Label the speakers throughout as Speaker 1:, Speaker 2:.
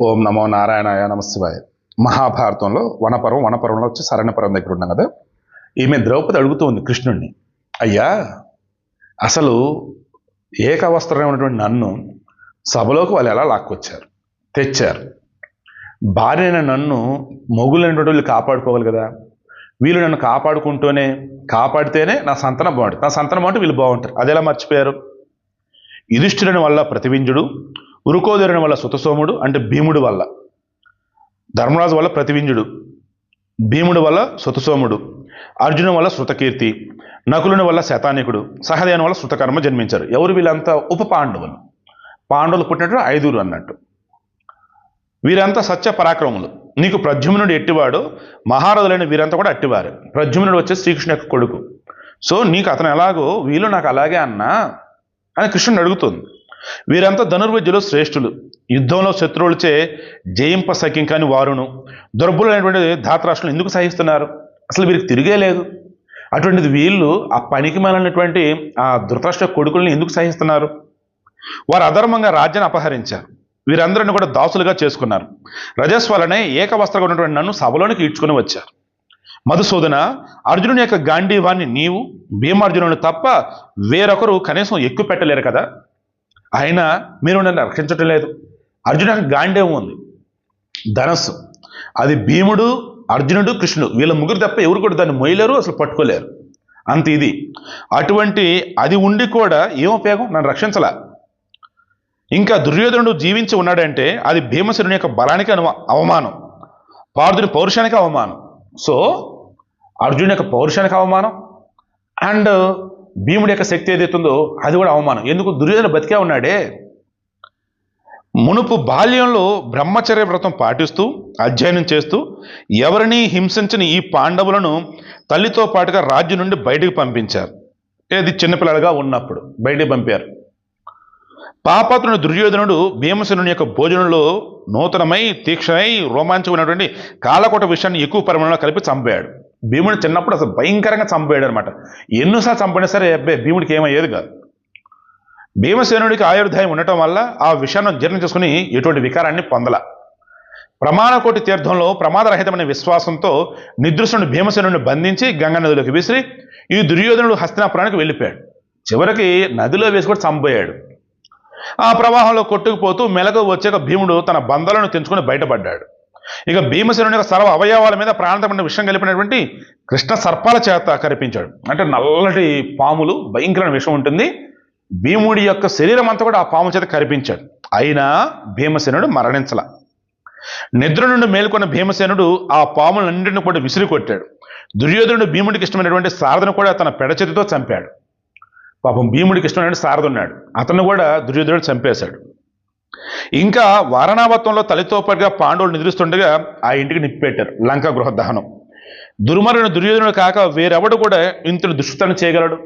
Speaker 1: ఓం నమో నారాయణాయ నమశివాయ. మహాభారతంలో వనపర్వంలో వచ్చి శరణ్యపర్వం దగ్గర ఉన్నాం కదా. ఈమె ద్రౌపది అడుగుతూ ఉంది కృష్ణుణ్ణి, అయ్యా అసలు ఏకవస్త్రం ఉన్నటువంటి నన్ను సభలోకి వాళ్ళు ఎలా లాక్కొచ్చారు, తెచ్చారు? భార్యైన నన్ను మొగులైనటువంటి వీళ్ళు కాపాడుకోవాలి కదా. వీళ్ళు నన్ను కాపాడితేనే నా సంతానం బాగుంటుంది, నా సంతానం బాగుంటే వీళ్ళు బాగుంటారు. అదెలా మర్చిపోయారు? యుధిష్ఠిరుని వల్ల ప్రతివింజుడు, ఉరుకోదరుని వల్ల సుతసోముడు అంటే భీముడు వల్ల, ధర్మరాజు వల్ల ప్రతివింజుడు, భీముడు వల్ల సుతసోముడు, అర్జును వల్ల శృతకీర్తి, నకులుని వల్ల శతానికుడు, సహదేవుని వల్ల శృతకర్మ జన్మించారు. ఎవరు వీళ్ళంతా? ఉప పాండవులు. పాండవులు పుట్టినట్టు 5 అన్నట్టు. వీరంతా సత్య పరాక్రములు. నీకు ప్రద్యుమ్నుడు ఎట్టివాడు, మహారథులైన వీరంతా కూడా అట్టివారు. ప్రద్యుమ్నుడు వచ్చే శ్రీకృష్ణు యొక్క కొడుకు. సో నీకు అతను ఎలాగో వీళ్ళు నాకు అలాగే అన్నా అని కృష్ణుని అడుగుతుంది. వీరంతా ధనుర్విద్యలో శ్రేష్ఠులు, యుద్ధంలో శత్రువులచే జయింప సఖ్యం కాని వారును. దుర్బలులైనటువంటి ధాతరాష్ట్రులు ఎందుకు సహిస్తున్నారు? అసలు వీరికి తిరిగే లేదు. అటువంటిది వీళ్ళు ఆ పనికి మాలినటువంటి ఆ ధృతరాష్ట్ర కొడుకుల్ని ఎందుకు సహిస్తున్నారు? వారు అధర్మంగా రాజ్యాన్ని అపహరించారు. వీరందరిని కూడా దాసులుగా చేసుకున్నారు. రజస్వలనే ఏకవస్త్రగా ఉన్నటువంటి నన్ను సభలోనికి ఈడ్చుకొని వచ్చారు. మధుసూదన, అర్జునుని యొక్క గాంధీవాన్ని నీవు భీమార్జునుని తప్ప వేరొకరు కనీసం ఎక్కువ పెట్టలేరు కదా. అయినా మీరు నన్ను రక్షించటం లేదు. అర్జును యొక్క గాంధీవం ఉంది, ధనస్సు. అది భీముడు, అర్జునుడు, కృష్ణుడు వీళ్ళ ముగ్గురు తప్ప ఎవరు కూడా దాన్ని మొయ్యలేరు, అసలు పట్టుకోలేరు. అంత ఇది. అటువంటి అది ఉండి కూడా ఏం ఉపయోగం? నన్ను రక్షించలా. ఇంకా దుర్యోధనుడు జీవించి ఉన్నాడంటే అది భీమసేనుని యొక్క బలానికి అవమానం, పార్థుని పౌరుషానికి అవమానం. సో అర్జునుని యొక్క పౌరుషానికి అవమానం, అండ్ భీముడి యొక్క శక్తి ఏదైతుందో అది కూడా అవమానం. ఎందుకు? దుర్యోధన బతికే ఉన్నాడే. మునుపు బాల్యంలో బ్రహ్మచర్య వ్రతం పాటిస్తూ అధ్యయనం చేస్తూ ఎవరిని హింసించని ఈ పాండవులను తల్లితో పాటుగా రాజ్యం నుండి బయటికి పంపించారు. ఏది చిన్నపిల్లలుగా ఉన్నప్పుడు బయటికి పంపారు. పాపాత్రుని దుర్యోధనుడు భీమసేనుని యొక్క భోజనంలో నూతనమై తీక్షణై రోమాంచమైనటువంటి కాలకోట విషయాన్ని ఎక్కువ పరిమాణంలో కలిపి చంపాడు. భీముడు చిన్నప్పుడు అసలు భయంకరంగా చంపాడు అనమాట. ఎన్నోసార్లు చంపినా సరే భీముడికి ఏమయ్యేది కాదు. భీమసేనుడికి ఆయుర్దాయం ఉండటం వల్ల ఆ విషయాన్ని జీర్ణం చేసుకుని ఎటువంటి వికారాన్ని పొందల. ప్రమాణకోటి తీర్థంలో ప్రమాదరహితమైన విశ్వాసంతో నిద్రుసుని భీమసేనుడిని బంధించి గంగా నదిలోకి విసిరి ఈ దుర్యోధనుడు హస్తినాపురానికి వెళ్ళిపోయాడు. చివరికి నదిలో వేసి కూడా చంపోయాడు. ఆ ప్రవాహంలో కొట్టుకుపోతూ మెలకు వచ్చాక భీముడు తన బంధాలను తెంచుకొని బయటపడ్డాడు. ఇక భీమసేనుని యొక్క సర్వ అవయవాల మీద ప్రాణాంతమైన విషయం కలిపినటువంటి కృష్ణ సర్పాల చేత కనిపించాడు. అంటే నల్లటి పాములు, భయంకరమైన విషయం ఉంటుంది. భీముడి యొక్క శరీరం అంతా కూడా ఆ పాము చేత కనిపించాడు. అయినా భీమసేనుడు మరణించల. నిద్ర నుండి మేల్కొన్న భీమసేనుడు ఆ పాములన్నింటిని కూడా విసిరి కొట్టాడు. దుర్యోధనుడు భీముడికి ఇష్టమైనటువంటి శారదను కూడా తన పెడచేతితో చంపాడు. పాపం భీముడికి ఇష్టమైన శారదున్నాడు, అతను కూడా దుర్యోధనుడు చంపేశాడు. ఇంకా వారణావతంలో తల్లితో పాటుగా పాండవులు నిద్రిస్తుండగా ఆ ఇంటికి నిప్పెట్టారు, లంకా గృహ దహనం. దుర్మార్గుడు దుర్యోధనుడు కాక వేరెవడు కూడా ఇంతటి దుష్కృతాన్ని చేయగలడు?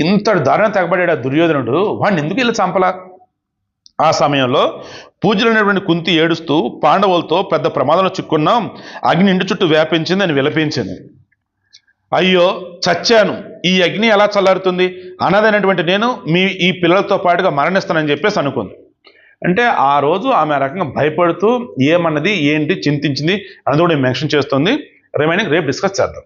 Speaker 1: ఇంతటి దారుణం తెగబడ్డాడు ఆ దుర్యోధనుడు. వాడిని ఎందుకు ఇలా చంపలా? ఆ సమయంలో పూజలైనటువంటి కుంతి ఏడుస్తూ పాండవులతో పెద్ద ప్రమాదంలో చిక్కున్నాం, అగ్ని ఇంటి చుట్టూ వ్యాపించింది అని విలపించింది. అయ్యో చచ్చాను, ఈ అగ్ని ఎలా చల్లారుతుంది, అనాథైనటువంటి నేను ఈ పిల్లలతో పాటుగా మరణిస్తానని చెప్పేసి అనుకుంది. అంటే ఆ రోజు ఆమె ఆ రకంగా భయపడుతూ ఏమన్నది ఏంటి చింతించింది అన్నది కూడా మెన్షన్ చేస్తుంది. రిమైనింగ్ రేపు డిస్కస్ చేద్దాం.